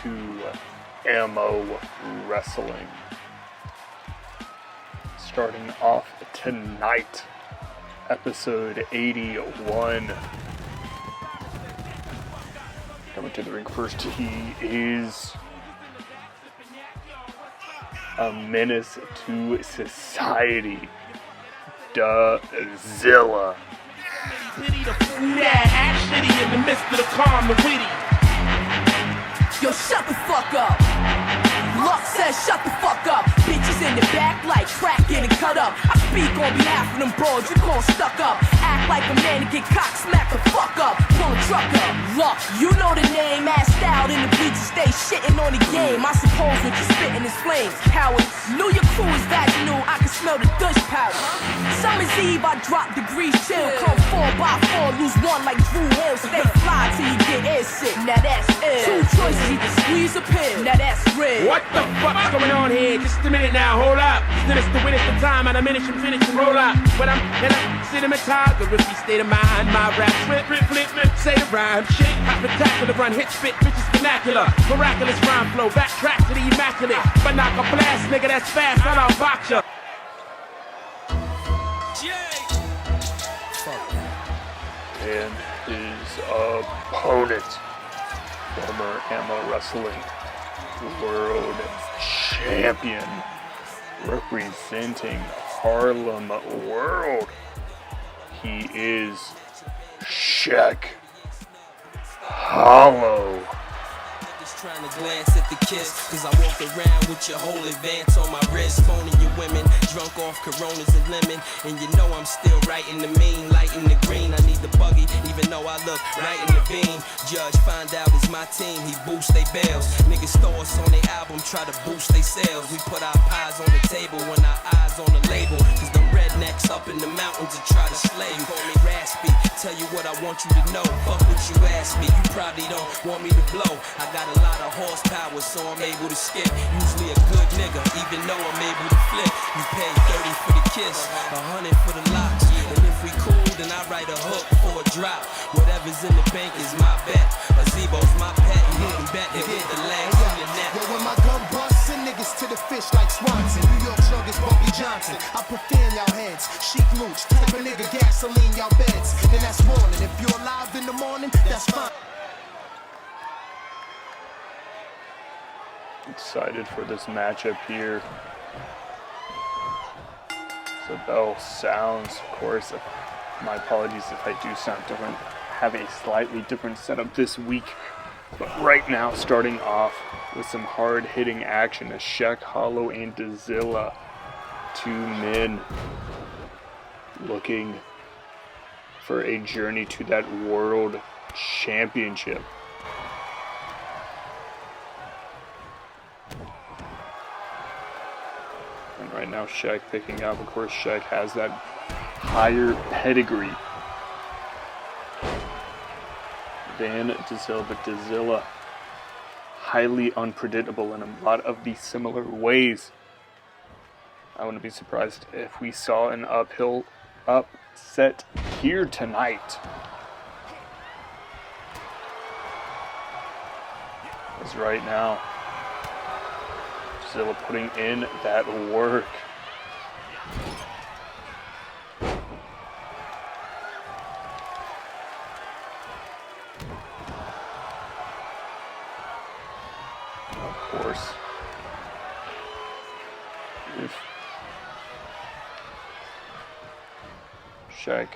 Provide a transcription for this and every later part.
to AMO Wrestling. Starting off tonight, episode 81. Coming to the ring first, he is a menace to society, Dazilla. In the midst of the calm, the witty. Yo, shut the fuck up. Luck says shut the fuck up. Bitches in the back like crack getting cut up. I speak on behalf of them broads you call stuck up. Act like a man to get cock smack the fuck up. Pull a truck up. Luck, you know the name. Assed out in the bleachers, stay shitting on the game. I suppose what you spitting is flames. Howard, knew your crew is vaginal. I can smell the douche powder. Summer's Eve, I drop degrees chill. Come 4x4, lose one like Drew Hill. Stay fly till you get air sick. Now that's ill. Two choices, either squeeze or pill. Now that's real. What the fuck's going on here? Just a minute now, hold up. Finish the win the time, and I finish and roll up. When I'm in a cinematography state of mind, my rap flip, say the rhyme, shit, spectacular, run, hit, spit, bitches vernacular, miraculous rhyme flow, backtrack to the immaculate, but knock a blast, nigga, that's fast, I'm out box ya. And his opponent, former AMO Wrestling World Champion, representing Harlem World, he is Shaq Hollow. Trying to glance at the kiss, cause I walk around with your whole advance on my wrist, phoning your women, drunk off Coronas and lemon, and you know I'm still writing the mean, lighting the green. I need the buggy, even though I look right in the beam. Judge find out it's my team, he boosts they bells. Niggas throw us on their album, try to boost they sales. We put our pies on the table when our eyes on the label, cause them rednecks up in the mountains to try to slay you. Call me raspy, tell you what I want you to know. Fuck what you ask me, you probably don't want me to blow. I got a lot of horsepower, so I'm able to skip. Usually a good nigga, even though I'm able to flip. You pay 30 for the kiss, 100 for the locks. And if we cool, then I write a hook for a drop. Whatever's in the bank is my bet. A Zebo's my pet. You can bet it hit the legs on your neck. Yo, when my gun busts, send niggas to the fish like Swanson. New York sluggish Bumpy Johnson. I prefer y'all heads. Chic mooch, type of nigga gasoline y'all beds. And that's warning. If you're alive in the morning, that's fine. Excited for this matchup here. The bell sounds, of course. My apologies if I do sound different. Have a slightly different setup this week. But right now, starting off with some hard-hitting action as Shaq Hollow and Dazilla, two men looking for a journey to that world championship. And right now, Shaq picking up. Of course, Shaq has that higher pedigree than Dazilla, but Dazilla highly unpredictable in a lot of the similar ways. I wouldn't be surprised if we saw an uphill upset here tonight. As right now, Dazilla putting in that work. Of course, if Shaq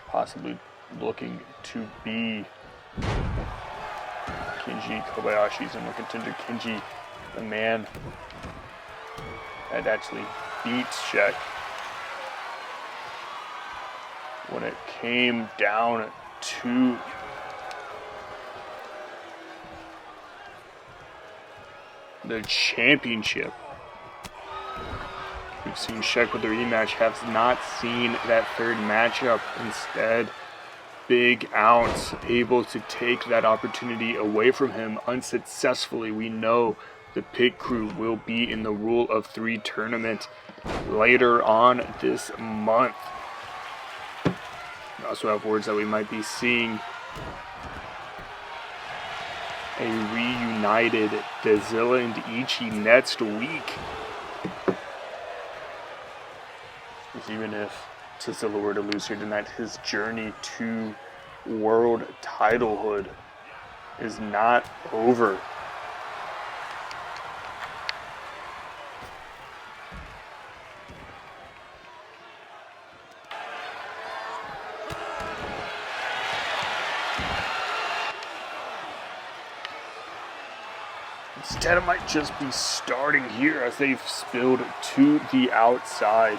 possibly looking to be Kenji Kobayashi's number contender, Kenji, the man that actually beats Shaq when it came down to the championship. We've seen Shaq with the rematch, have not seen that third matchup. Instead, Big Ounce able to take that opportunity away from him unsuccessfully. We know the Pit Crew will be in the Rule of 3 tournament later on this month. We also have words that we might be seeing a reuniting reunited Dazilla and Ichi next week. Because even if Dazilla were to lose here tonight, his journey to world titlehood is not over. Instead, it might just be starting here as they've spilled to the outside.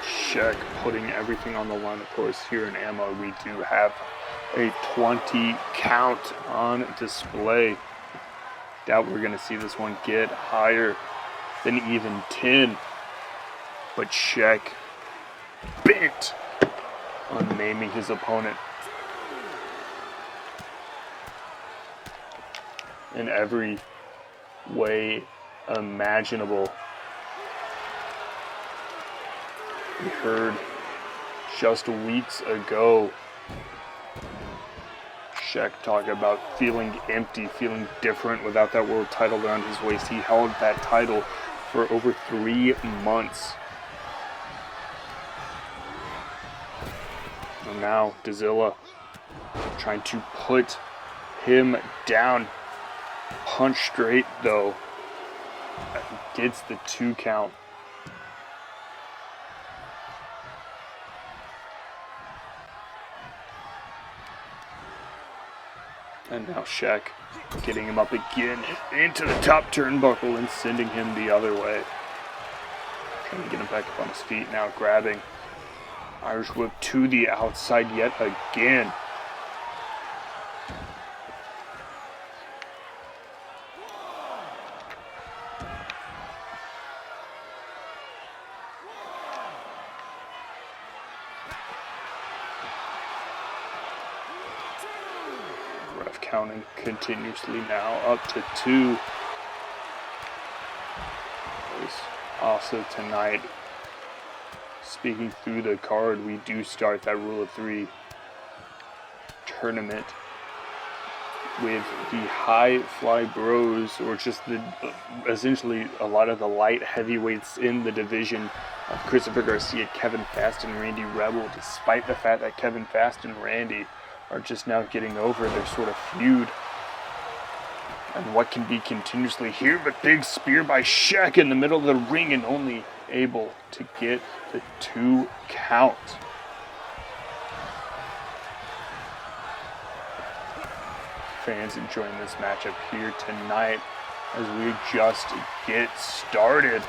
Shaq putting everything on the line. Of course, here in AMO, we do have a 20 count on display. Doubt we're going to see this one get higher than even 10. But Shaq bent on maiming his opponent in every way imaginable. We heard just weeks ago Shaq talk about feeling empty, feeling different without that world title around his waist. He held that title for over 3 months. And now Dazilla trying to put him down. Punch straight though. Gets the 2 count. And now Shaq getting him up again into the top turnbuckle and sending him the other way. Trying to get him back up on his feet now, grabbing. Irish whip to the outside yet again. Ref counting continuously now up to 2. Also tonight, speaking through the card, we do start that Rule of 3 tournament with the High Fly Bros, or just essentially a lot of the light heavyweights in the division of Christopher Garcia, Kevin Fast, and Randy Rebel, despite the fact that Kevin Fast and Randy are just now getting over their sort of feud. And what can be continuously here but big spear by Shaq in the middle of the ring, and only able to get the 2 count. Fans enjoying this matchup here tonight as we just get started.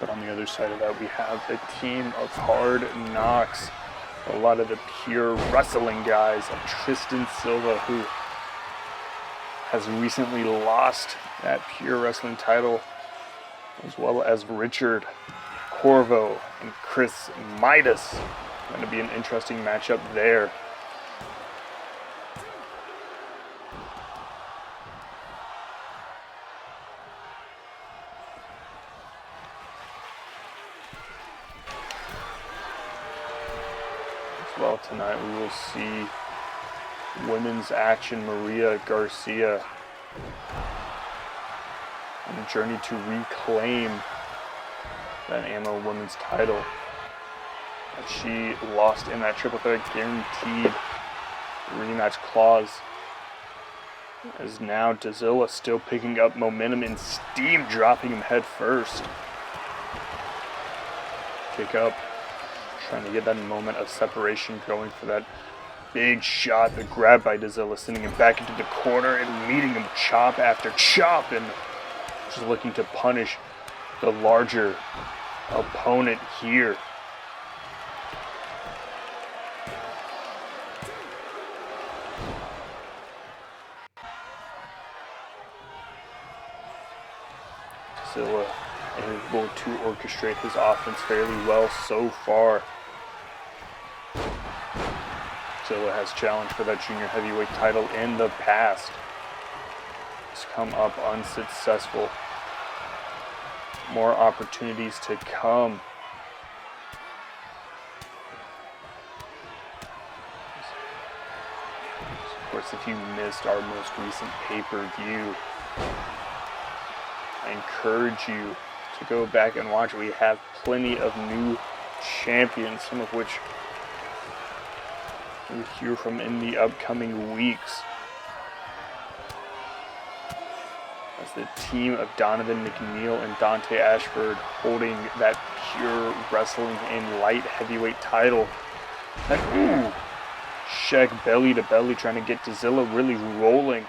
But on the other side of that, we have a team of Hard Knocks. A lot of the pure wrestling guys, like Tristan Silva, who has recently lost that pure wrestling title, as well as Richard Corvo and Chris Midas. Going to be an interesting matchup there. Well, tonight we will see women's action. Maria Garcia on a journey to reclaim that AMO women's title that she lost in that triple threat guaranteed rematch clause. As now Dazilla still picking up momentum and steam, dropping him head first. Kick up. Trying to get that moment of separation, going for that big shot, the grab by Dazilla, sending him back into the corner and meeting him chop after chop, and just looking to punish the larger opponent here. Dazilla able to orchestrate his offense fairly well so far. Zilla has challenged for that junior heavyweight title in the past. It's come up unsuccessful. More opportunities to come. Of course, if you missed our most recent pay-per-view, I encourage you to go back and watch. We have plenty of new champions, some of which we'll hear from in the upcoming weeks. As the team of Donovan McNeil and Dante Ashford holding that pure wrestling and light heavyweight title. And Shaq belly to belly trying to get Zilla really rolling.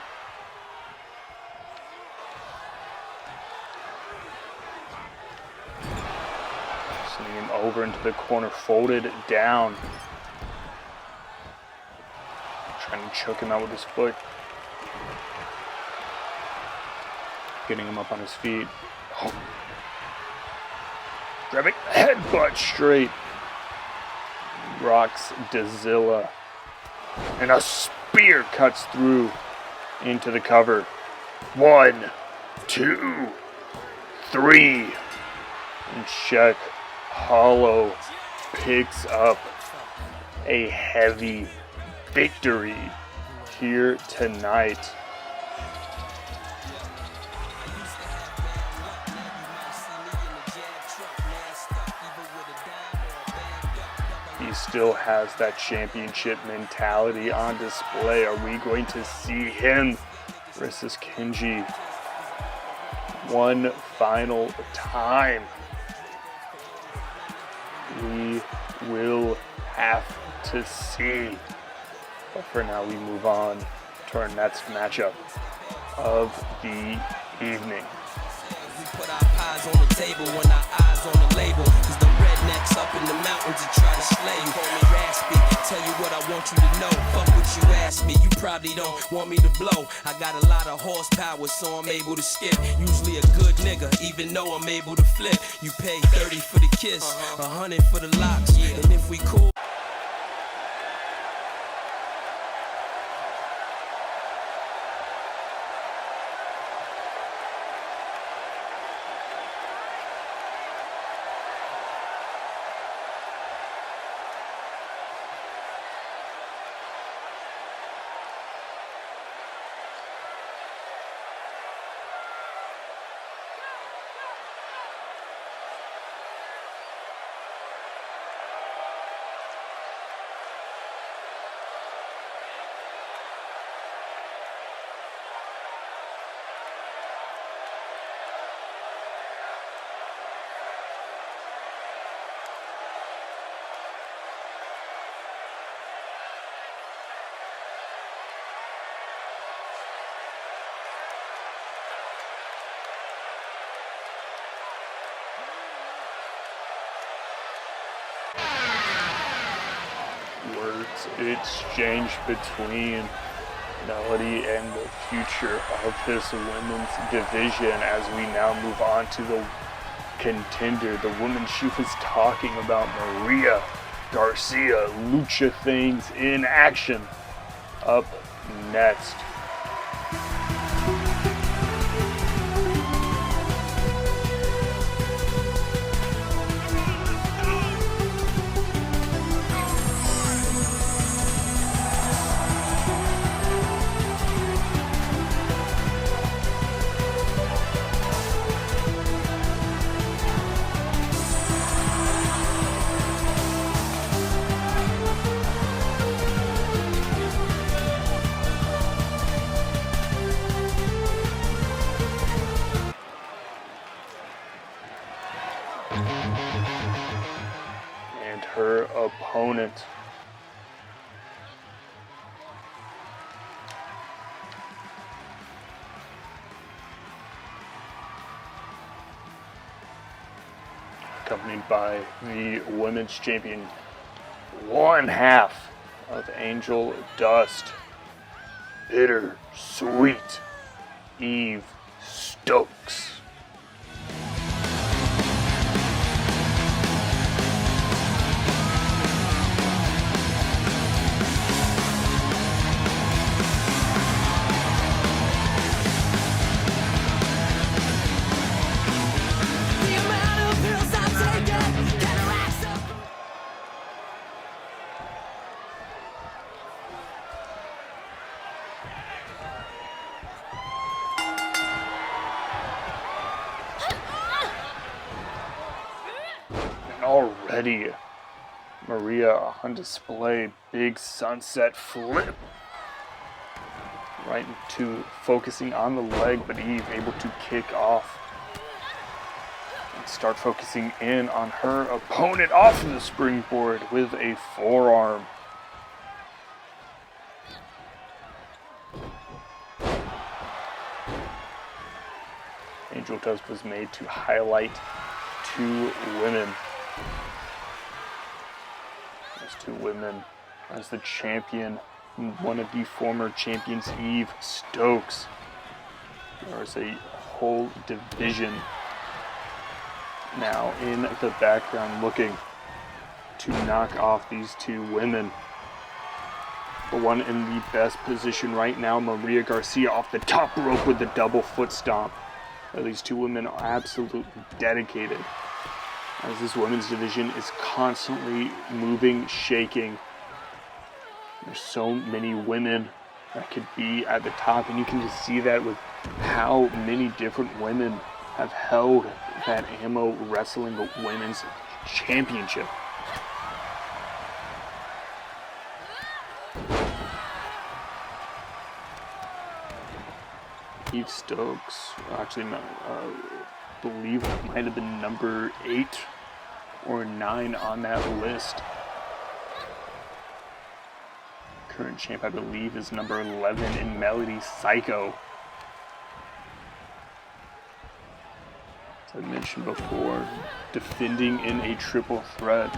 Sending him over into the corner, folded down. Trying to choke him out with his foot. Getting him up on his feet. Oh. Grabbing headbutt straight. Rocks Zilla. And a spear cuts through into the cover. 1, 2, 3. And Shaq Hollow picks up a heavy victory here tonight. He still has that championship mentality on display. Are we going to see him versus Kenji one final time? We will have to see. But for now, we move on to our next matchup of the evening. We put our pies on the table when our eyes on the label. Cause the rednecks up in the mountains to try to slay you. Call me raspy, tell you what I want you to know. Fuck what you ask me, you probably don't want me to blow. I got a lot of horsepower, so I'm able to skip. Usually a good nigga, even though I'm able to flip. You pay 30 for the kiss, 100 for the locks. And if we cool. Words exchanged between Melody and the future of this women's division as we now move on to the contender, the woman she was talking about, Maria Garcia. Lucha things in action up next. And her opponent, accompanied by the women's champion, one half of Angel Dust, Bitter Sweet, Eve Stokes. ready. Maria on display. Big sunset flip. Right into focusing on the leg, but Eve able to kick off. And start focusing in on her opponent off of the springboard with a forearm. Angel Dust was made to highlight two women. Those two women as the champion, one of the former champions, Eve Stokes. There's a whole division now in the background looking to knock off these two women. The one in the best position right now, Maria Garcia, off the top rope with the double foot stomp. These two women are absolutely dedicated, as this women's division is constantly moving, shaking. There's so many women that could be at the top, and you can just see that with how many different women have held that AMO Wrestling Women's Championship. Eve Stokes, actually, believe it might have been number 8 or 9 on that list. Current champ, I believe, is number 11 in Melody Psycho. As I mentioned before, defending in a triple threat.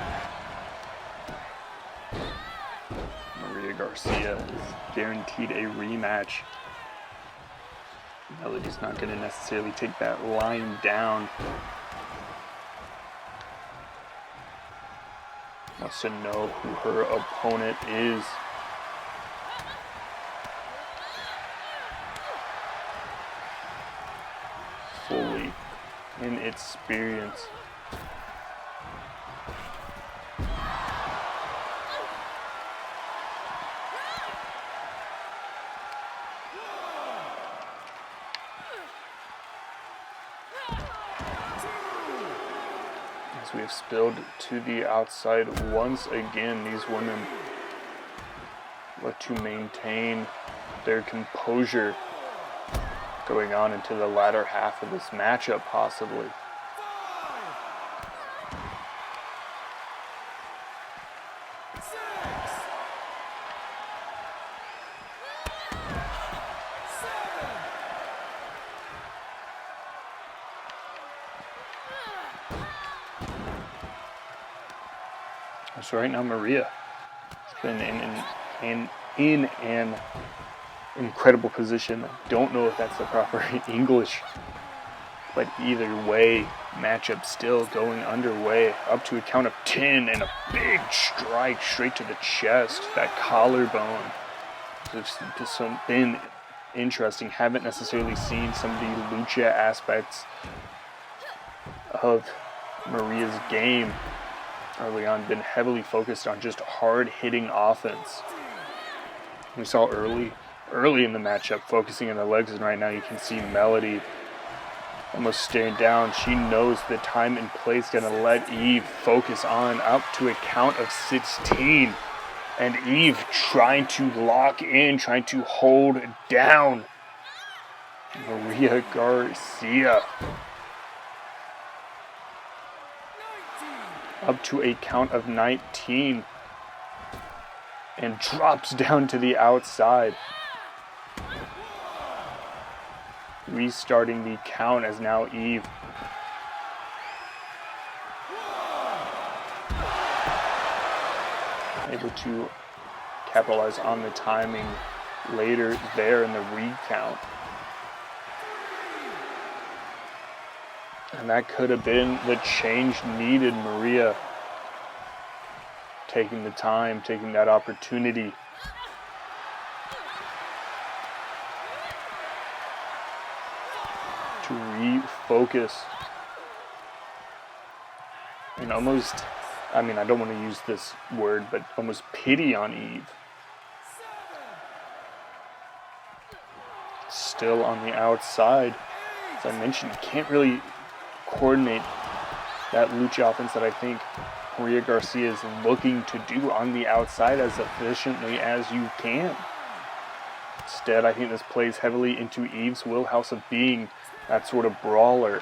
Maria Garcia is guaranteed a rematch. Melody's not going to necessarily take that line down. Wants to know who her opponent is. Fully in experience. We have spilled to the outside once again. These women look to maintain their composure going on into the latter half of this matchup, possibly. So right now, Maria has been in an incredible position. I don't know if that's the proper English, but either way, matchup still going underway. Up to a count of 10 and a big strike straight to the chest. That collarbone. It's been interesting. Haven't necessarily seen some of the lucha aspects of Maria's game early on. Been heavily focused on just hard-hitting offense. We saw early in the matchup focusing on the legs, and right now you can see Melody almost staring down. She knows the time and place, gonna let Eve focus on up to a count of 16. And Eve trying to lock in, trying to hold down Maria Garcia. Up to a count of 19. And drops down to the outside. Restarting the count as now Eve able to capitalize on the timing later there in the recount. And that could have been the change needed. Maria taking the time, taking that opportunity. To refocus. And almost, I don't want to use this word, but almost pity on Eve. Still on the outside. As I mentioned, you can't really coordinate that lucha offense that I think Maria Garcia is looking to do on the outside as efficiently as you can. Instead, I think this plays heavily into Eve's wheelhouse of being that sort of brawler.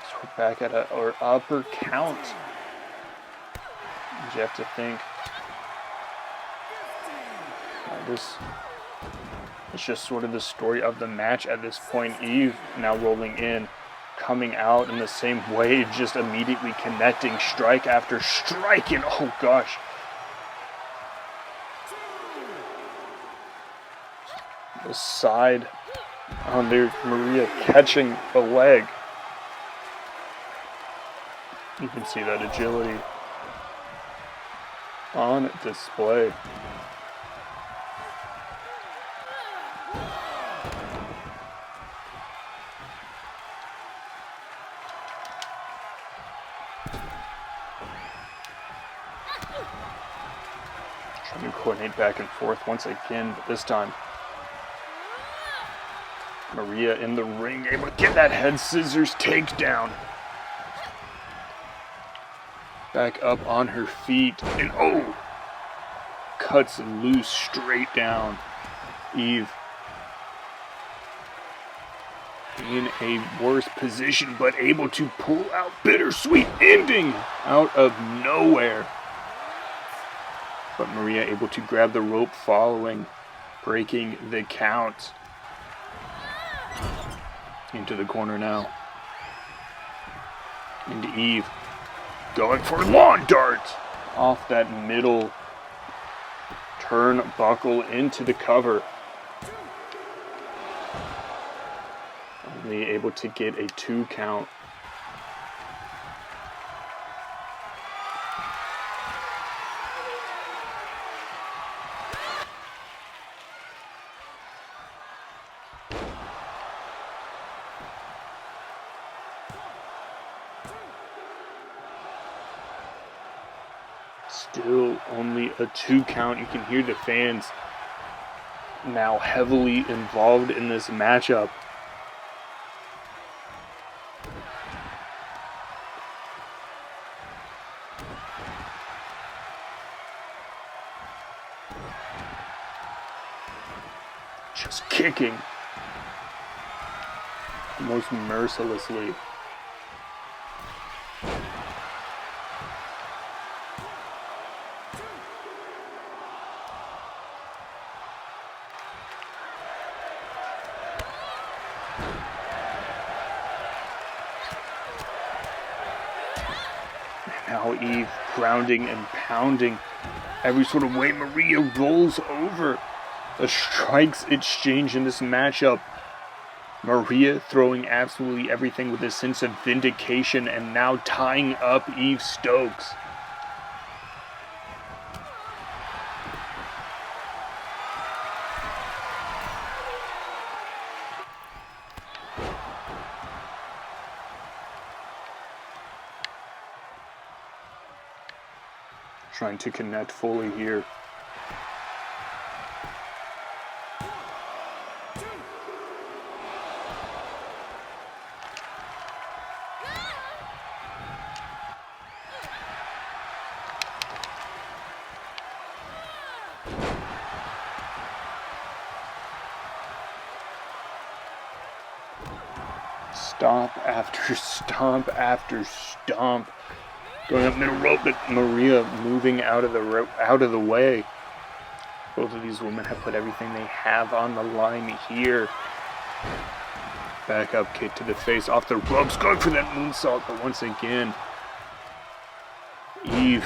So we're back at our upper count. You have to think. It's just sort of the story of the match at this point. Eve now rolling in, coming out in the same way, just immediately connecting strike after strike, and oh gosh. The side on there, Maria catching the leg. You can see that agility on display. Trying to coordinate back and forth once again, but this time Maria in the ring, able to get that head scissors takedown. Back up on her feet, and oh! Cuts loose straight down. Eve in a worse position, but able to pull out bittersweet ending out of nowhere. But Maria able to grab the rope following, breaking the count. Into the corner now. And Eve going for lawn dart off that middle turnbuckle into the cover. Only able to get a 2 count. Still only a 2 count. You can hear the fans now heavily involved in this matchup. Just kicking almost mercilessly. Now Eve grounding and pounding every sort of way. Maria rolls over. The strikes exchange in this matchup. Maria throwing absolutely everything with a sense of vindication and now tying up Eve Stokes. Trying to connect fully here. Stomp after stomp after stomp. Going up middle rope, but Maria moving out of the way. Both of these women have put everything they have on the line here. Back up kick to the face, off the ropes, going for that moonsault, but once again, Eve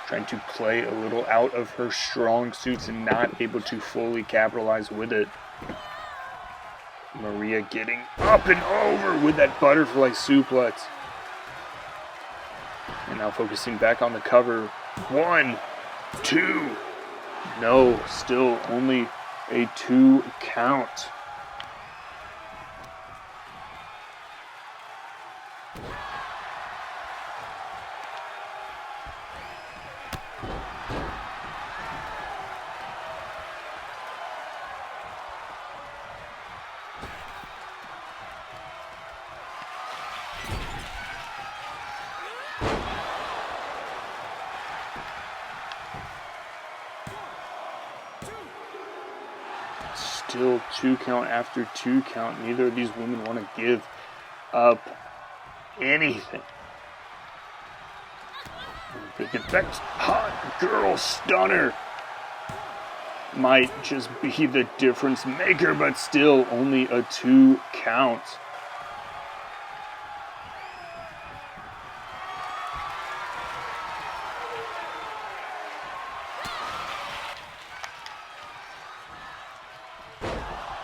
trying to play a little out of her strong suits and not able to fully capitalize with it. Maria getting up and over with that butterfly suplex. And now focusing back on the cover. 1, 2. No, still only a 2 count. Still 2 count after 2 count. Neither of these women want to give up anything. Big effect. Hot girl stunner might just be the difference maker, but still only a 2 count.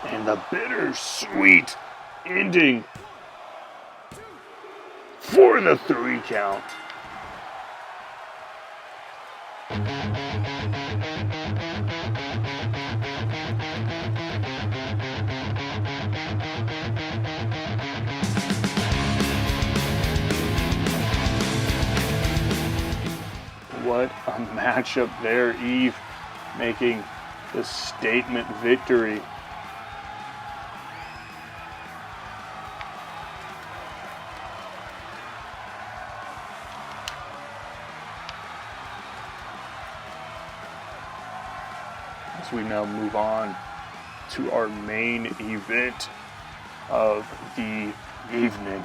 And the bittersweet ending for the 3 count. What a matchup there, Eve making the statement victory. As we now move on to our main event of the evening.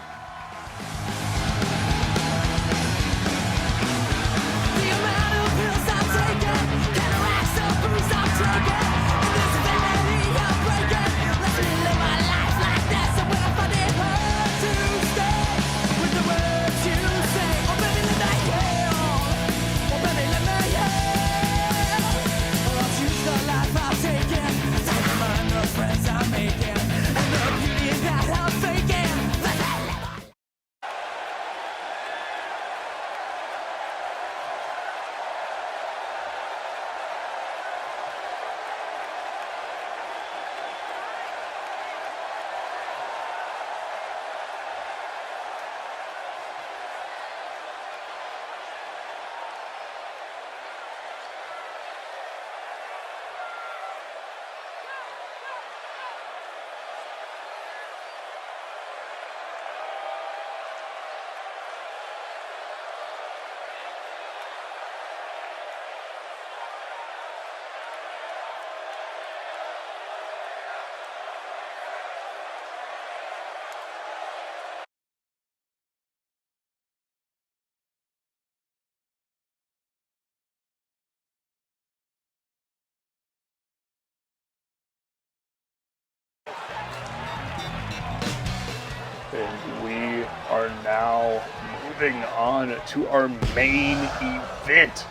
And we are now moving on to our main event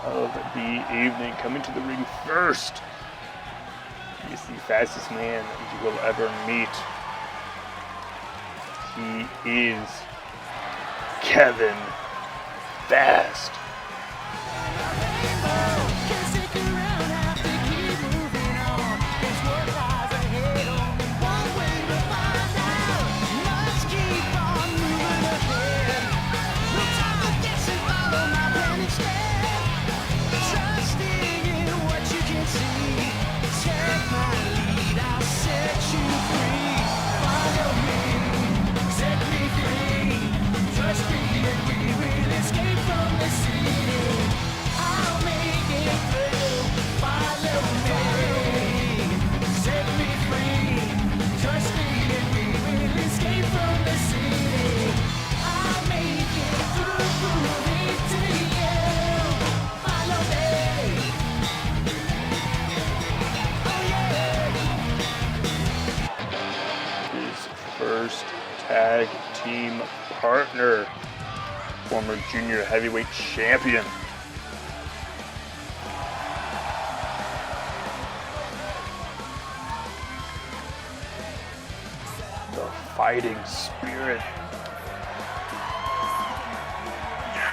of the evening. Coming to the ring first, he's the fastest man you will ever meet. He is Kevin Fast. First tag team partner, former junior heavyweight champion. The fighting spirit,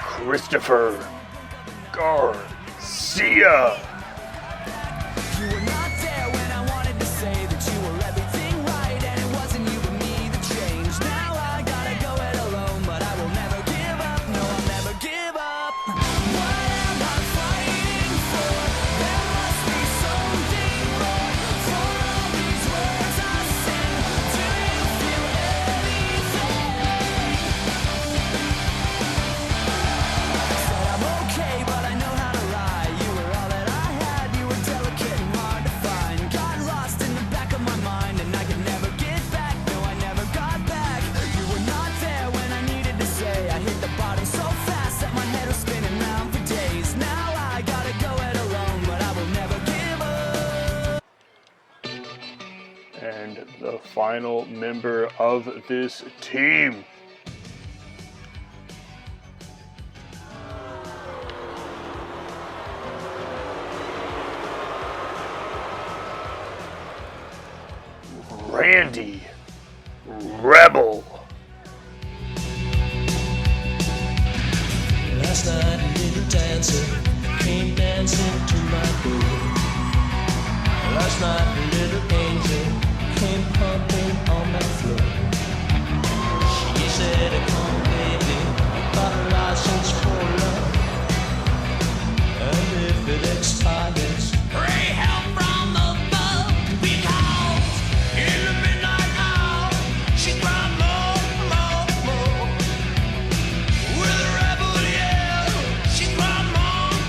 Christopher Garcia. You were not there when I wanted to say that you were everything right, and it wasn't you and me that changed. Now I gotta go it alone, but I will never give up. No, I'll never give up. What am I fighting? final member of this team. Randy Rebel. Last night a little dancer came dancing to my door. Last night a little angel came pumping on my floor. She said, come baby, got a license for love. And if it expires, pray help from above. Because in the midnight hour, she cried more, more, more. With a rebel yell, she cried more.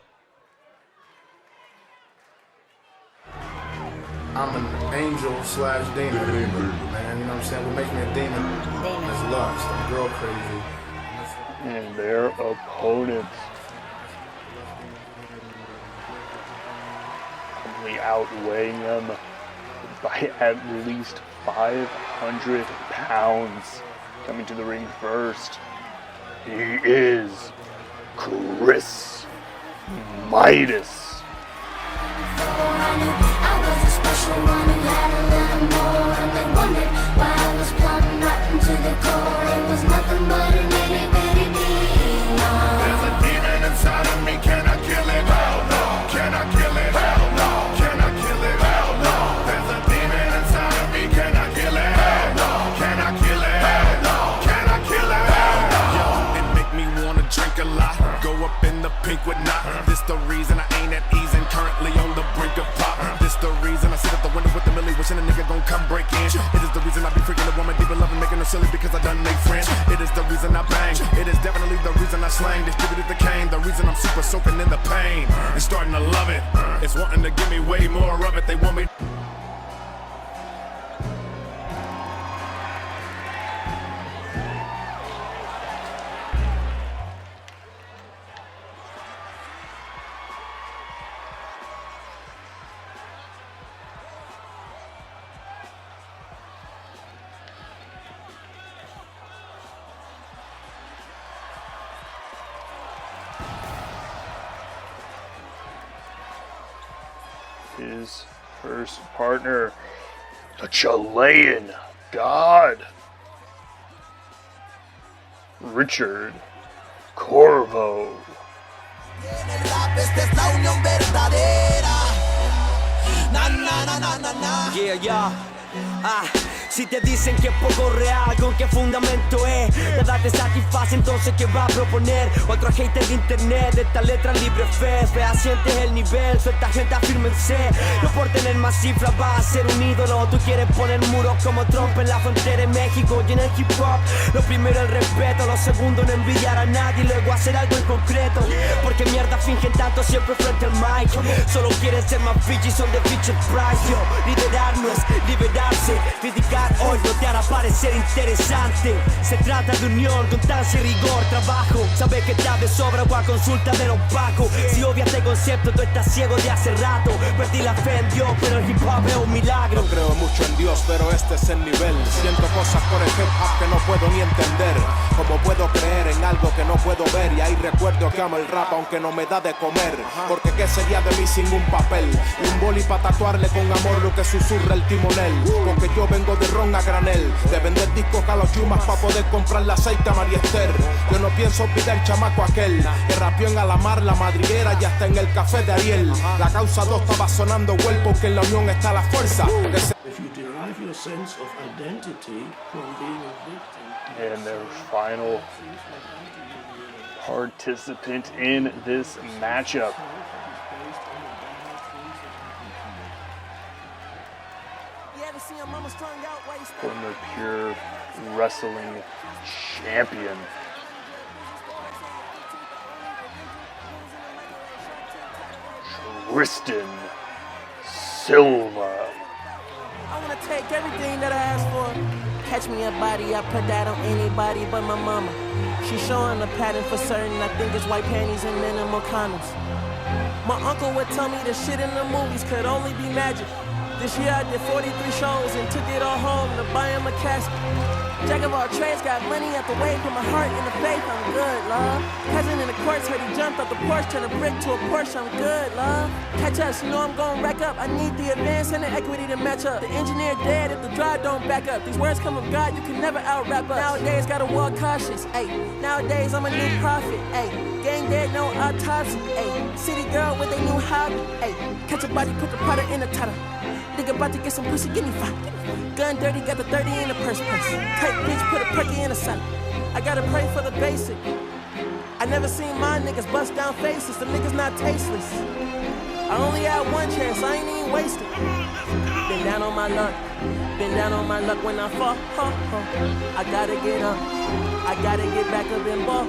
I'm an angel slash demon, man. You know what I'm saying? What makes me a demon is lust. I'm girl crazy. And their opponents probably outweighing them by at least 500 pounds. Coming to the ring first, he is Chris Midas. I was a special one who had a little more, and they wondered why I was plumb rotten to the core. It was nothing but an itty bitty demon. There's a demon inside of me, can I kill it? Hell no. Can I kill it? Hell no. Can I kill it? Hell no. There's a demon inside of me, can I kill it? Hell no. Can I kill it? Hell no. Can I kill it? Hell no. Yo, it make me wanna drink a lot, go up in the pink with knot. This the reason I ain't at ease and currently on the brink of pop. This the reason I sit at the window with the millie, wishing a nigga gon' come break in. It is the reason I be freaking a woman deep in love and making her silly because I done make friends. It is the reason I bang. It is definitely the reason I slang, distributed the cane. The reason I'm super soaking in the pain and starting to love it. It's wanting to give me way more of it. They want me. His first partner, the Chilean God, Richard Corvo. Yeah, yeah. Si te dicen que es poco real, ¿con qué fundamento es? Nada te satisface, entonces ¿qué va a proponer? Otro hater de internet, de esta letra libre fe. Fehaciente es el nivel, suelta gente, afírmense. No por tener más cifras vas a ser un ídolo. Tú quieres poner muros como Trump en la frontera en México y en el hip hop. Lo primero el respeto, lo segundo no envidiar a nadie y luego hacer algo en concreto. Porque mierda fingen tanto siempre frente al mic. Solo quieren ser más bitchy, son de Fisher Price. Yo, liderar no es liberarse. Criticar hoy no te hará parecer interesante. Se trata de unión, constancia y rigor, trabajo. Sabes que estás de sobra o a consulta de los pacos. Si obvias este concepto, tú estás ciego de hace rato. Perdí la fe en Dios, pero el hip hop es un milagro. No creo mucho en Dios, pero este es el nivel. Siento cosas por el hip hop que no puedo ni entender. Como puedo creer en algo que no puedo ver. Y ahí recuerdo que amo el rap aunque no me da de comer. Porque qué sería de mí sin un papel y un boli para tatuarle con amor lo que susurra el timonel. Porque yo vengo de ron a granel, de vender discos a los yumas para poder comprar la aceite a María Esther. Yo no pienso olvidar el chamaco aquel que rapió en Alamar, la madriguera y hasta en el café de Ariel. La causa 2 estaba sonando well porque en la unión está la fuerza. If you derive your sense of identity from being a victim. And their final participant in this matchup, former Pure Wrestling champion, Tristan Silva. I wanna take everything that I asked for. Catch me a body, I put that on anybody but my mama. She's showing a pattern for certain, I think it's white panties and minimal condoms. My uncle would tell me the shit in the movies could only be magic. This year I did 43 shows and took it all home to buy him a casket. Jack of all trades, got money at the way, put my heart in the faith, I'm good, love. Cousin in the courts, heard he jumped off the porch, turned a brick to a Porsche, I'm good, love. Catch us, you know I'm gon' rack up. I need the advance and the equity to match up. The engineer dead if the drive don't back up. These words come from God, you can never out-rap us. Nowadays, gotta walk cautious, ayy. Nowadays, I'm a new prophet, ayy. Gang dead, no autopsy, ayy. City girl with a new hobby, ayy. Catch a body, put the powder in the tutter. Nigga about to get some pussy, give me 5. Gun dirty, got the 30 in the purse press. Tight bitch, put a perky in a salad. I gotta pray for the basic. I never seen my niggas bust down faces. The niggas not tasteless. I only had one chance, I ain't even wasted. Been down on my luck. Been down on my luck when I fall. I gotta get up. I gotta get back up and ball.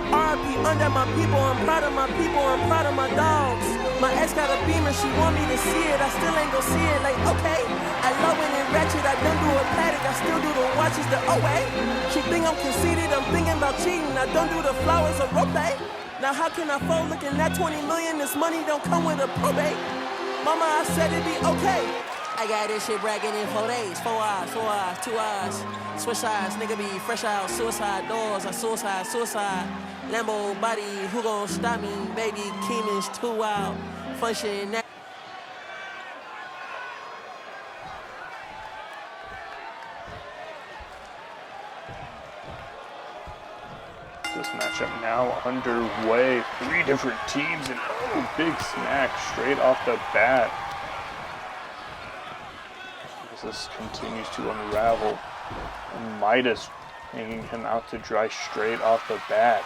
RP under my people, I'm proud of my people, I'm proud of my dogs. My ex got a beamer, she want me to see it, I still ain't gon' see it, like, okay. I love it and ratchet, I done do a paddock, I still do the watches, the OA. She think I'm conceited, I'm thinking about cheating, I don't do the flowers or rope. Now how can I fold looking at 20 million, this money don't come with a probate. Mama, I said it'd be okay. I got this shit bragging in 4 days, 4 hours, 4 hours, 2 hours. Switch sides, nigga be fresh out, suicide doors, I suicide. Lambo body, who gon' stop me? Baby, Keeman's too wild. Function that. This matchup now underway. 3 different teams and big smack straight off the bat. As this continues to unravel. And Midas hanging him out to dry straight off the bat.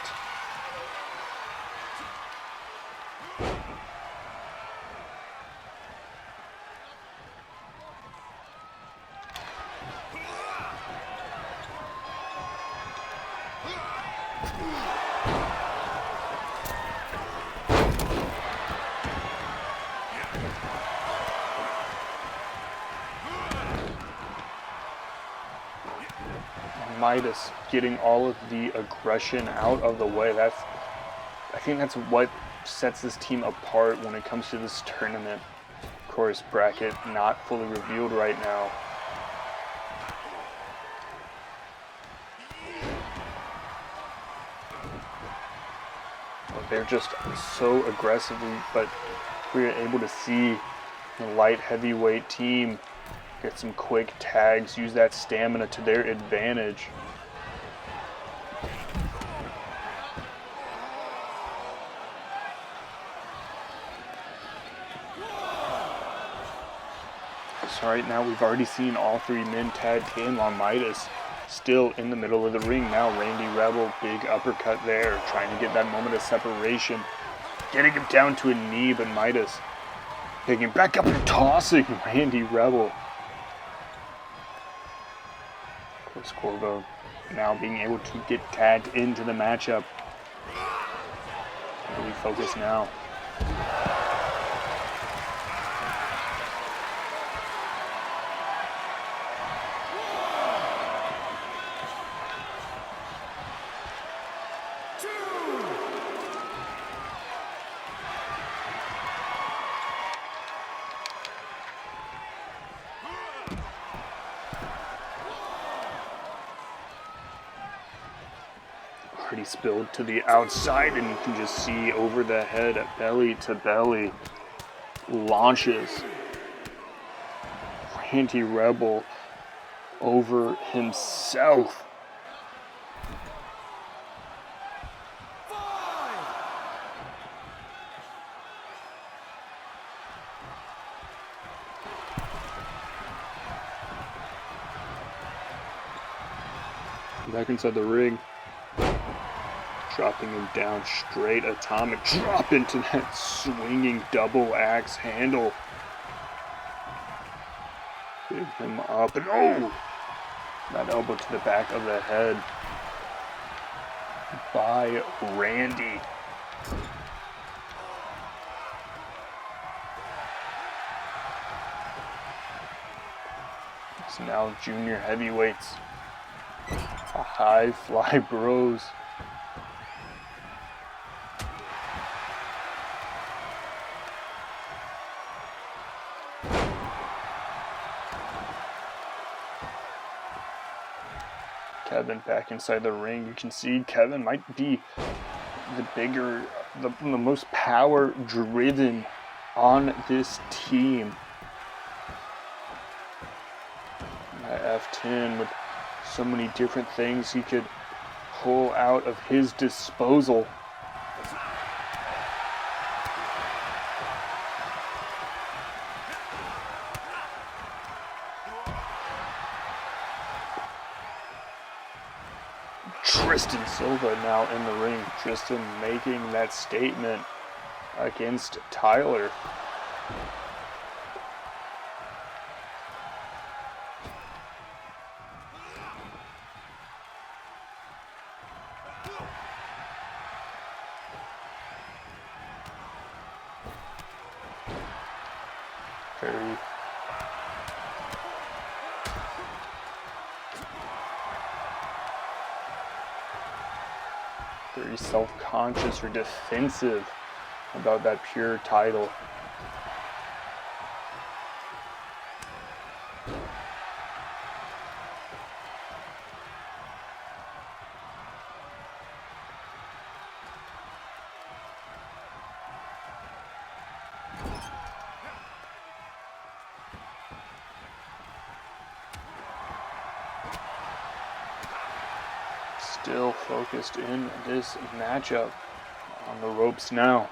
Midas getting all of the aggression out of the way. I think that's what sets this team apart when it comes to this tournament. Of course, bracket not fully revealed right now. They're just so aggressively, but we are able to see the light heavyweight team get some quick tags, use that stamina to their advantage. So right now we've already seen all 3 men tag team on Midas. Still in the middle of the ring now. Randy Rebel, big uppercut there, trying to get that moment of separation. Getting him down to a knee, but Midas picking him back up and tossing Randy Rebel. Of course, Corvo now being able to get tagged into the matchup. Really focus now. Already spilled to the outside, and you can just see over the head, belly to belly, launches Randy Rebel over himself. Back inside the ring. Dropping him down straight, atomic drop into that swinging double axe handle. Pick him up and that elbow to the back of the head by Randy. It's now junior heavyweights. A high fly bros. Kevin back inside the ring. You can see Kevin might be the bigger, the most power-driven on this team. F10 with so many different things he could pull out of his disposal. Tristan Silva now in the ring. Tristan making that statement against Tyler. Very self-conscious or defensive about that pure title. Still focused in this matchup. On the ropes now.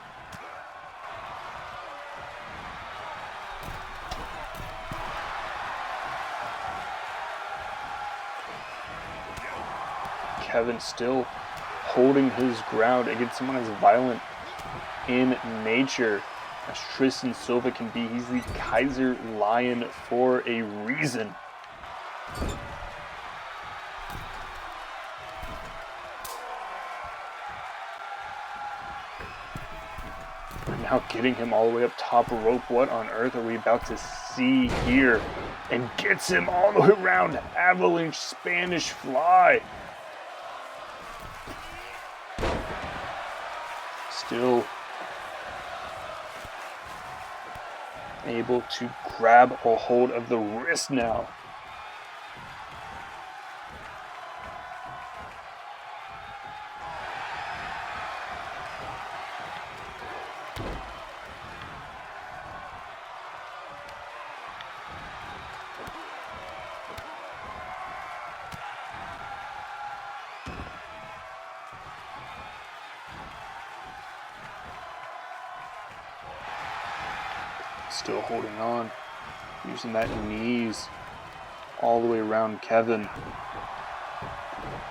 Kevin still holding his ground against someone as violent in nature as Tristan Silva can be. He's the Kaiser Lion for a reason. Now getting him all the way up top rope. What on earth are we about to see here? And gets him all the way around. Avalanche Spanish Fly. Still able to grab a hold of the wrist now. Still holding on, using that knees all the way around Kevin.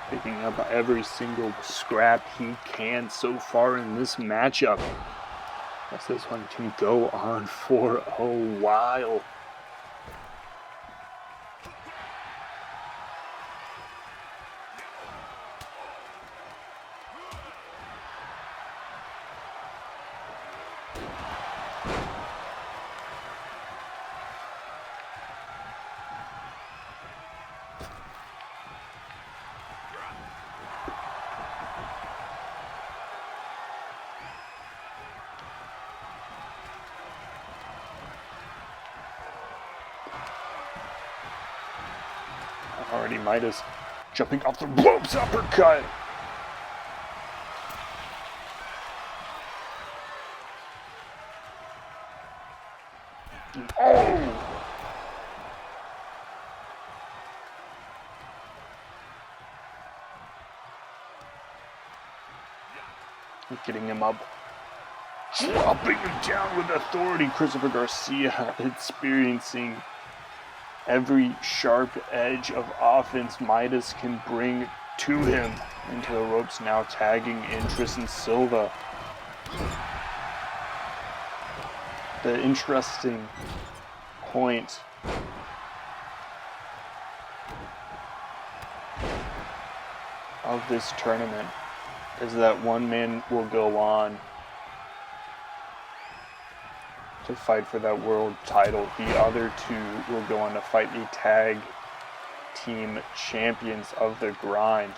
Picking up every single scrap he can so far in this matchup. As this one can go on for a while. Already Midas jumping off the ropes, uppercut. Oh! Getting him up. Dropping him down with authority. Christopher Garcia experiencing every sharp edge of offense Midas can bring to him. Into the ropes now, tagging in Tristan Silva. The interesting point of this tournament is that one man will go on to fight for that world title. The other two will go on to fight the tag team champions of the grind.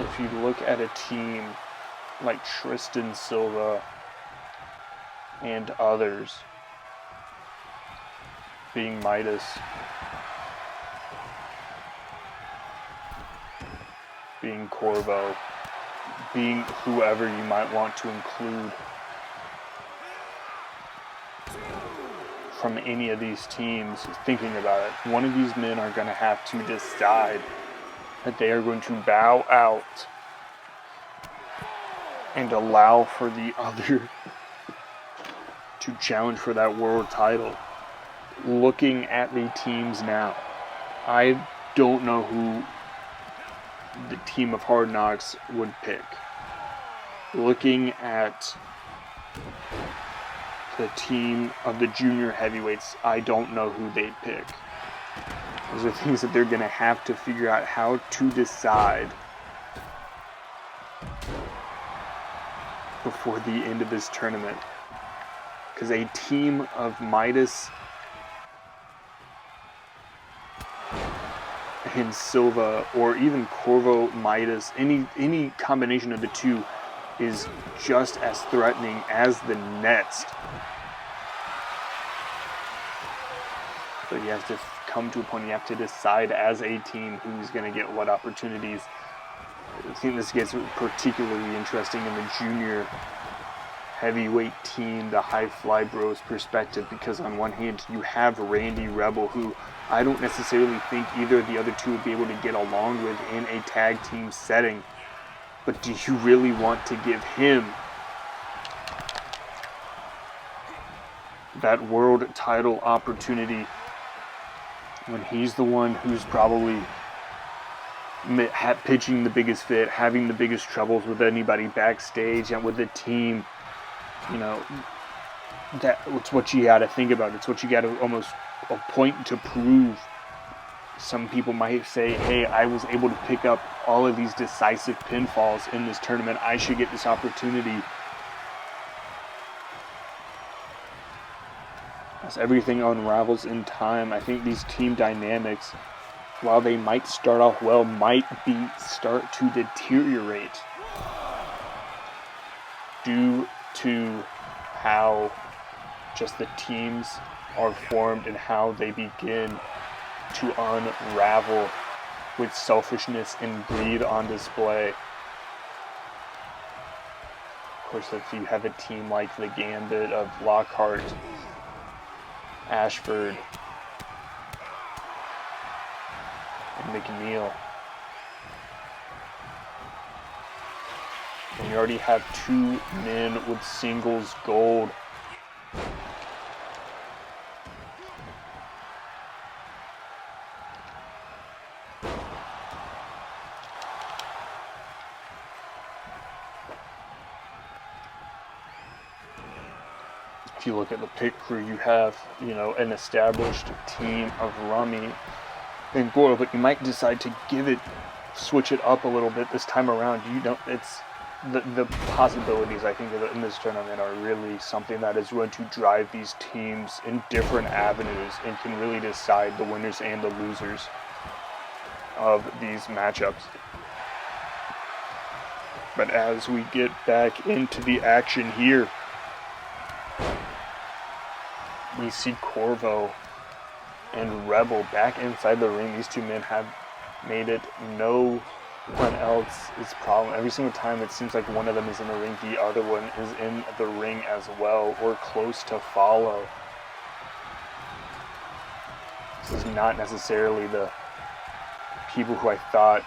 if you look at a team like Tristan Silva and others, being Midas, being Corvo, being whoever you might want to include from any of these teams, thinking about it, one of these men are going to have to decide that they are going to bow out and allow for the other to challenge for that world title. Looking at the teams now, I don't know who the team of Hard Knocks would pick. Looking at the team of the junior heavyweights, I don't know who they'd pick. Those are things that they're going to have to figure out how to decide before the end of this tournament. Because a team of Midas and Silva, or even Corvo, Midas, any combination of the two is just as threatening as the next. So you have to come to a point, you have to decide as a team who's going to get what opportunities. I think this gets particularly interesting in the junior heavyweight team, the high fly bros perspective, because on one hand you have Randy Rebel, who I don't necessarily think either of the other two would be able to get along with in a tag team setting. But do you really want to give him that world title opportunity when he's the one who's probably pitching the biggest fit, having the biggest troubles with anybody backstage and with the team? You know, that's what you got to think about. It's what you got to almost a point to prove. Some people might say, hey, I was able to pick up all of these decisive pinfalls in this tournament. I should get this opportunity. As everything unravels in time, I think these team dynamics, while they might start off well, might start to deteriorate due to how just the teams are formed and how they begin to unravel with selfishness and greed on display. Of course, if you have a team like the Gambit of Lockhart, Ashford, and McNeil, and you already have two men with singles gold, if you look at the pit crew, you have, an established team of Rummy and Goro, but you might decide to switch it up a little bit this time around. It's the possibilities, I think, in this tournament are really something that is going to drive these teams in different avenues and can really decide the winners and the losers of these matchups. But as we get back into the action here, we see Corvo and Rebel back inside the ring. These two men have made it no one else's problem. Every single time it seems like one of them is in the ring, the other one is in the ring as well, or close to follow. This is not necessarily the people who I thought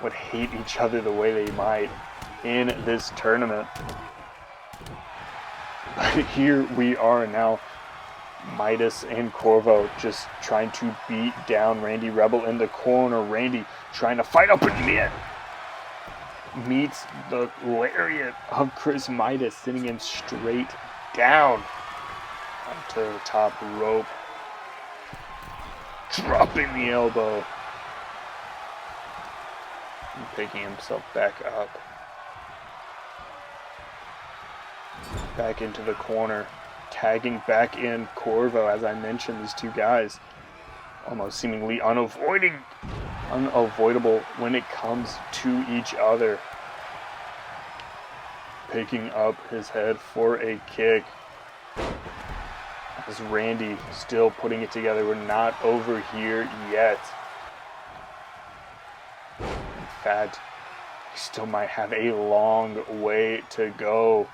would hate each other the way they might in this tournament. But here we are now, Midas and Corvo just trying to beat down Randy Rebel in the corner. Randy trying to fight up and in. Meets the lariat of Chris Midas, sending him straight down onto the top rope. Dropping the elbow. And picking himself back up. Back into the corner, tagging back in Corvo. As I mentioned, these two guys almost seemingly unavoiding unavoidable when it comes to each other. Picking up his head for a kick. As Randy still putting it together. We're not over here yet. In fact, we still might have a long way to go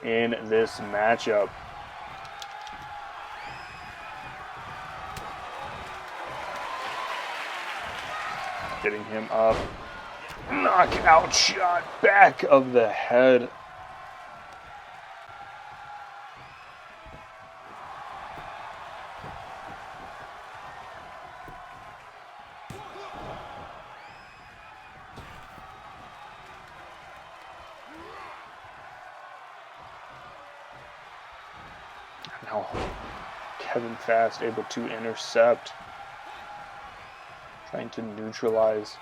in this matchup. Getting him up. Knockout shot, back of the head. Now, Kevin Fast able to intercept. Trying to neutralize.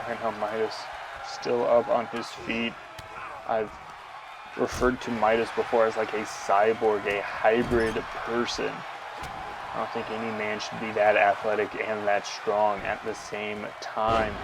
And Midas still up on his feet. I've referred to Midas before as like a cyborg, a hybrid person. I don't think any man should be that athletic and that strong at the same time.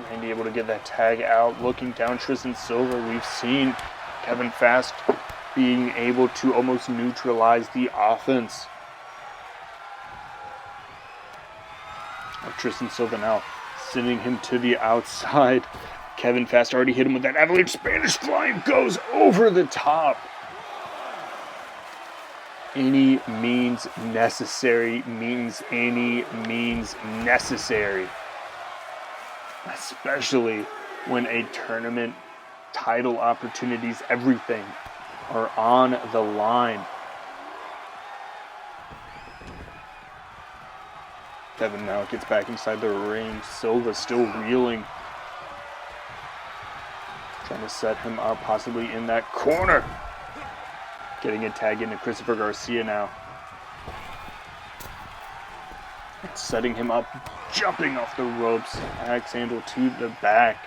Randy able to get that tag out, looking down Tristan Silver. We've seen Kevin Fast being able to almost neutralize the offense of Tristan Silva now, sending him to the outside. Kevin Fast already hit him with that avalanche Spanish fly and goes over the top. Any means necessary means any means necessary. Especially when a tournament title opportunities, everything are on the line. Kevin now gets back inside the ring. Silva still reeling. Trying to set him up possibly in that corner. Getting a tag into Christopher Garcia now. Setting him up, jumping off the ropes. Axe handle to the back.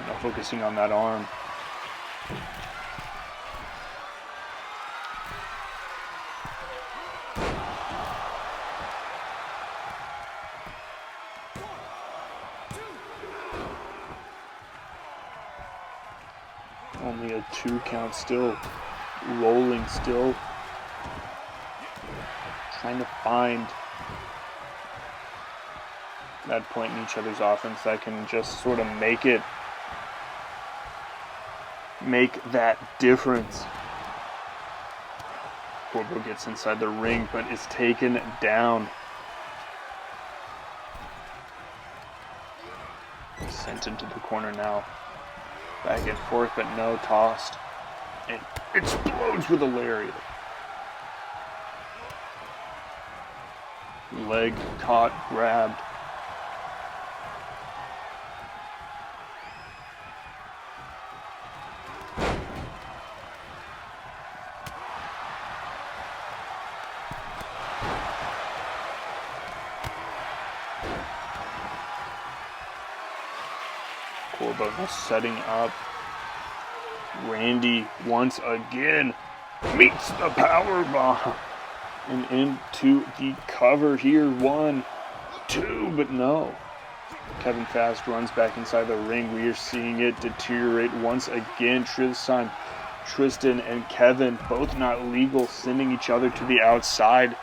Now focusing on that arm. Only a 2 count still. Rolling still. Trying to find that point in each other's offense that can just sort of make that difference. Corbo gets inside the ring but is taken down. Sent into the corner now. Back and forth but no, tossed. And explodes with a lariat. Leg caught, grabbed. Corbo setting up. Randy once again meets the power bomb and into the cover here. 1, 2, but no. Kevin Fast runs back inside the ring. We are seeing it deteriorate once again. This time, Tristan and Kevin, both not legal, sending each other to the outside.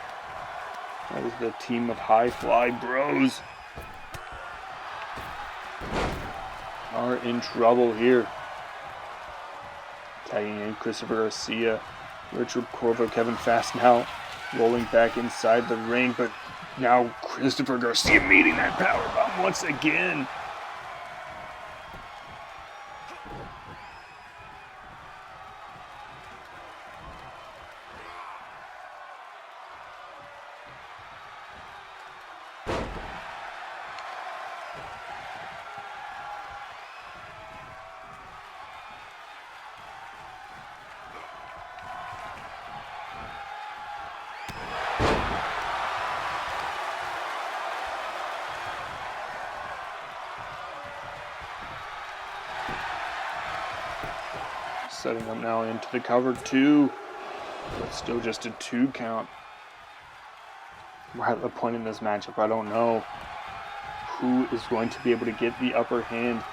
That is the team of High Fly Bros. Are in trouble here. Tagging in Christopher Garcia. Richard Corvo, Kevin Fast now rolling back inside the ring, but now Christopher Garcia meeting that powerbomb once again. Setting up now into the cover 2, but still just a 2 count. We're at the point in this matchup, I don't know who is going to be able to get the upper hand.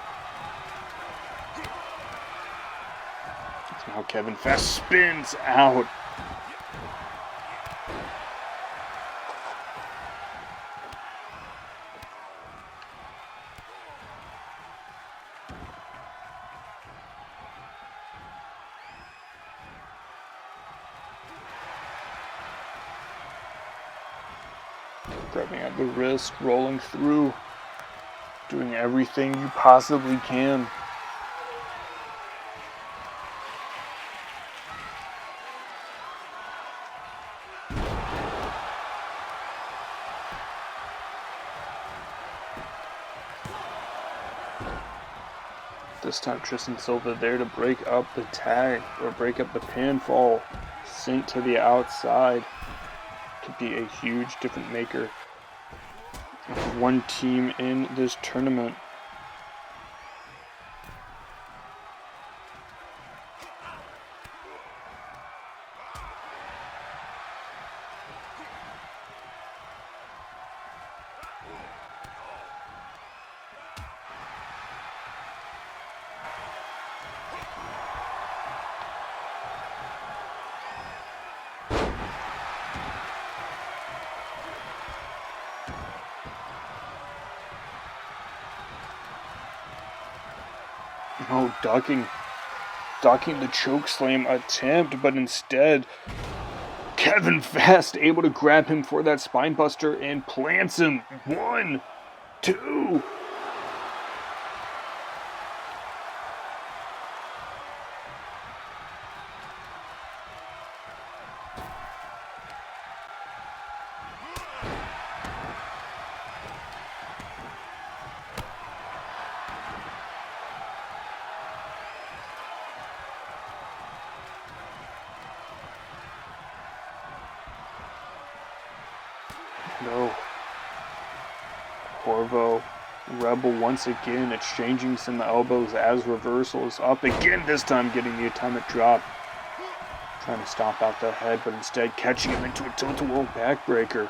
Now Kevin Fast spins out. Grabbing at the wrist, rolling through, doing everything you possibly can. This time Tristan Silva there to break up the tag, or break up the pinfall, sent to the outside. Could be a huge difference maker. One team in this tournament. Oh, ducking the chokeslam attempt, but instead Kevin Fast able to grab him for that spinebuster and plants him. 1, 2. No. Corvo, Rebel once again exchanging some elbows as reversals. Up again, this time getting the atomic drop. Trying to stomp out the head, but instead catching him into a tilt-a-whirl backbreaker.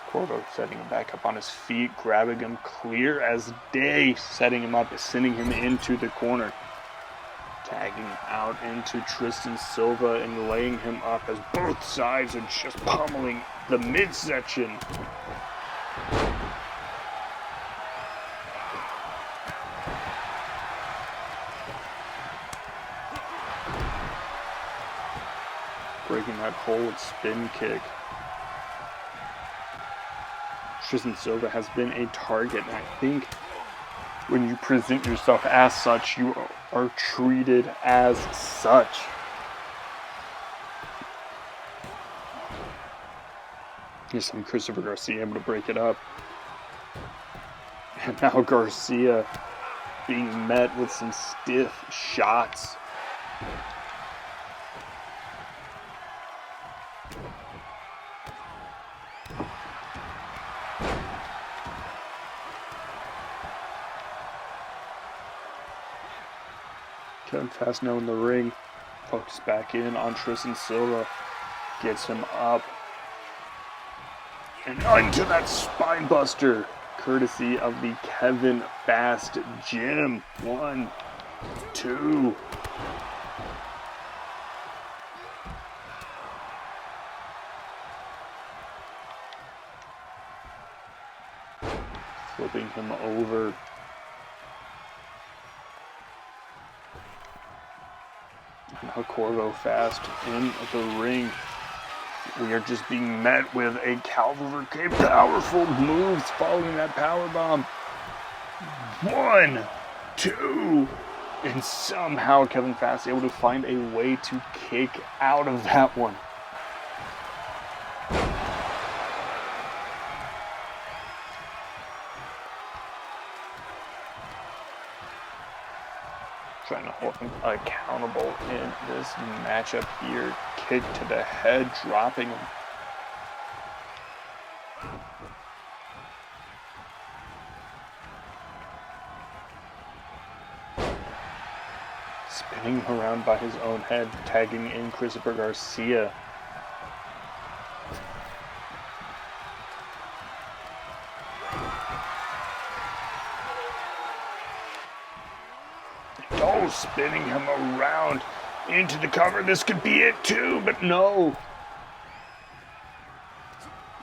Corvo setting him back up on his feet, grabbing him clear as day, setting him up, sending him into the corner. Tagging out into Tristan Silva and laying him up as both sides are just pummeling the midsection. Breaking that hold, spin kick. Tristan Silva has been a target, and I think when you present yourself as such, you are treated as such. Here's some Christopher Garcia able to break it up. And now Garcia being met with some stiff shots. Kevin Fast now in the ring. Focus back in on Tristan Silva. Gets him up. And onto that spine buster. Courtesy of the Kevin Fast Gym. 1, 2. Flipping him over. Now Corvo fast in the ring. We are just being met with a cavalry powerful moves following that power bomb. 1, 2, and somehow Kevin Fast able to find a way to kick out of that one. Trying to hold him accountable in this matchup here. Kick to the head, dropping him. Spinning him around by his own head, tagging in Christopher Garcia. Oh, spinning him around into the cover. This could be it too, but no.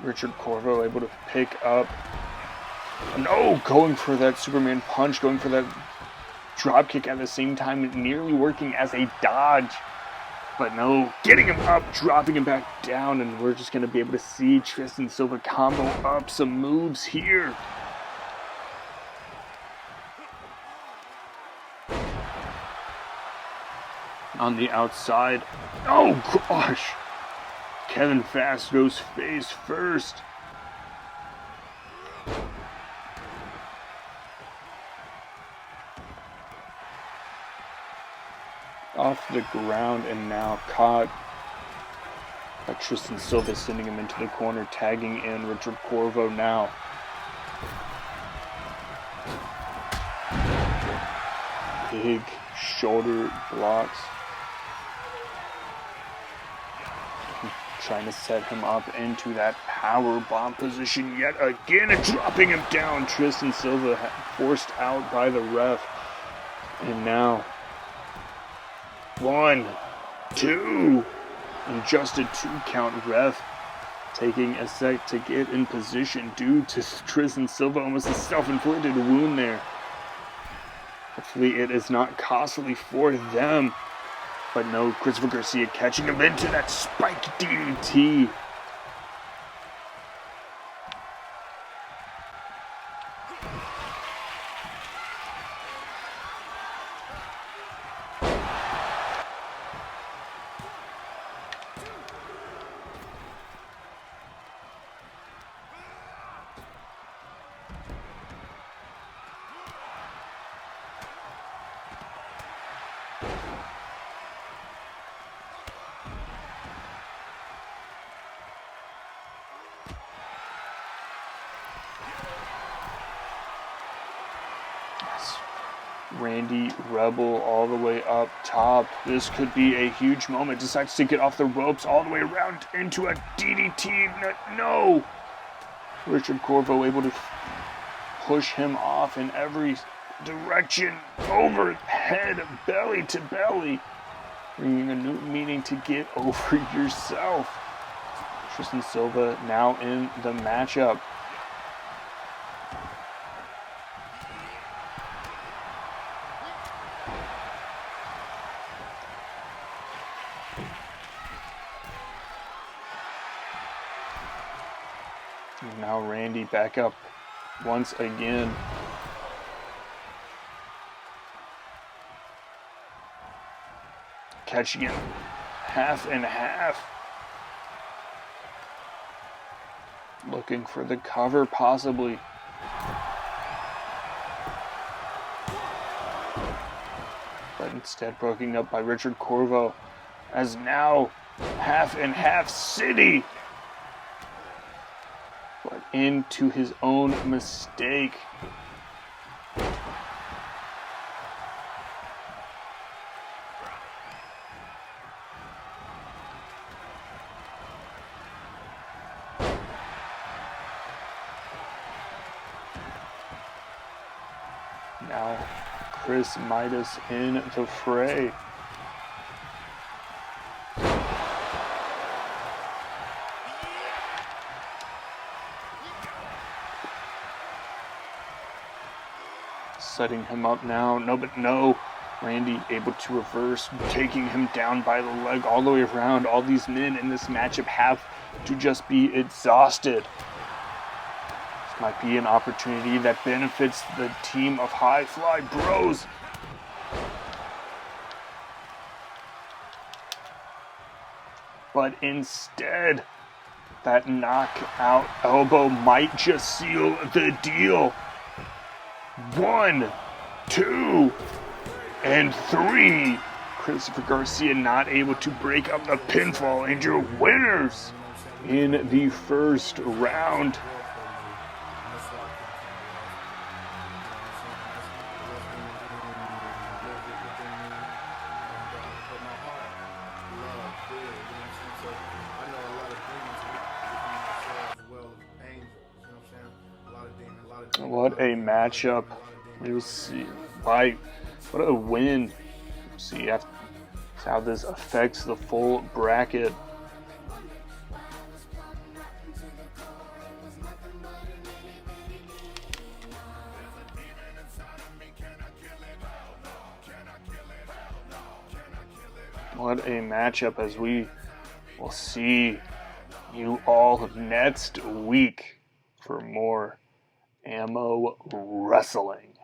Richard Corvo able to pick up. No, going for that Superman punch, going for that drop kick at the same time, nearly working as a dodge. But no, getting him up, dropping him back down, and we're just going to be able to see Tristan Silva combo up some moves here. On the outside. Oh gosh! Kevin Fast goes face first. Off the ground and now caught by Tristan Silva, sending him into the corner, tagging in Richard Corvo now. Big shoulder blocks. Trying to set him up into that power bomb position yet again, and dropping him down. Tristan Silva forced out by the ref. And now 1, 2, and just a 2 count. Ref taking a sec to get in position due to Tristan Silva, almost a self-inflicted wound there. Hopefully it is not costly for them. But no, Christopher Garcia catching him into that spike DDT. Randy Rebel all the way up top. This could be a huge moment. Decides to get off the ropes all the way around into a DDT. No! Richard Corvo able to push him off in every direction. Overhead, belly to belly. Bringing a new meaning to get over yourself. Tristan Silva now in the matchup. Now Randy back up once again. Catching him half and half. Looking for the cover possibly. But instead broken up by Richard Corvo, as now half and half city. But into his own mistake. Now Chris Midas in the fray. Setting him up now. No, but no. Randy able to reverse, taking him down by the leg all the way around. All these men in this matchup have to just be exhausted. This might be an opportunity that benefits the team of High Fly Bros. But instead, that knockout elbow might just seal the deal. 1, 2, and 3. Christopher Garcia not able to break up the pinfall, and your winners in the first round. What a matchup. We'll see. What a win. We'll see how this affects the full bracket. What a matchup, as we will see you all next week for more AMO Wrestling.